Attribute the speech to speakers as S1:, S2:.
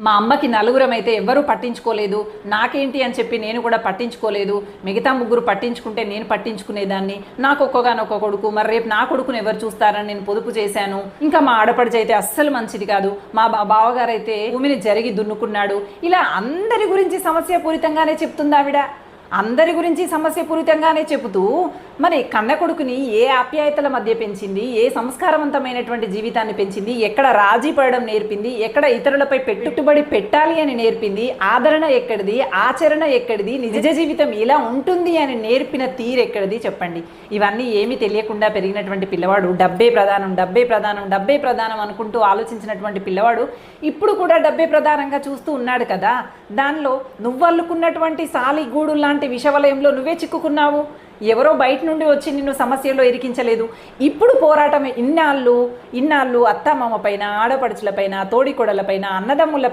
S1: మా అమ్మకి నలుగురం అయితే ఎవ్వరూ పట్టించుకోలేదు, నాకేంటి అని చెప్పి నేను కూడా పట్టించుకోలేదు. మిగతా ముగ్గురు పట్టించుకుంటే నేను పట్టించుకునేదాన్ని. నాకు ఒక్కగానొక్క కొడుకు, మరి రేపు నా కొడుకుని ఎవరు చూస్తారని నేను పొదుపు చేశాను. ఇంకా మా ఆడపడిచి అయితే అస్సలు మంచిది కాదు, మా బావగారు అయితే భూమిని జరిగి దున్నుకున్నాడు. ఇలా అందరి గురించి సమస్యపూరితంగానే చెప్తుంది ఆవిడ. అందరి గురించి సమస్యపూరితంగానే చెబుతూ మరి కన్న కొడుకుని ఏ ఆప్యాయతల మధ్య పెంచింది, ఏ సంస్కారవంతమైనటువంటి జీవితాన్ని పెంచింది, ఎక్కడ రాజీ పడడం నేర్పింది, ఎక్కడ ఇతరులపై పెట్టుబడి పెట్టాలి అని నేర్పింది, ఆదరణ ఎక్కడిది, ఆచరణ ఎక్కడిది, నిజ జీవితం ఇలా ఉంటుంది అని నేర్పిన తీరు ఎక్కడిది చెప్పండి. ఇవన్నీ ఏమీ తెలియకుండా పెరిగినటువంటి పిల్లవాడు డబ్బే ప్రధానం, డబ్బే ప్రధానం, డబ్బే ప్రధానం అనుకుంటూ ఆలోచించినటువంటి పిల్లవాడు ఇప్పుడు కూడా డబ్బే ప్రధానంగా చూస్తూ ఉన్నాడు కదా. దానిలో నువ్వల్లుకున్నటువంటి సాలిగూడు లాంటి విషవలయంలో నువ్వే చిక్కుకున్నావు. ఎవరో బయట నుండి వచ్చి నిన్ను సమస్యల్లో ఇరికించలేదు. ఇప్పుడు పోరాటం ఇన్నాళ్ళు అత్తామామ పైన, ఆడపడుచుల పైన, తోడికొడల పైన, అన్నదమ్ముల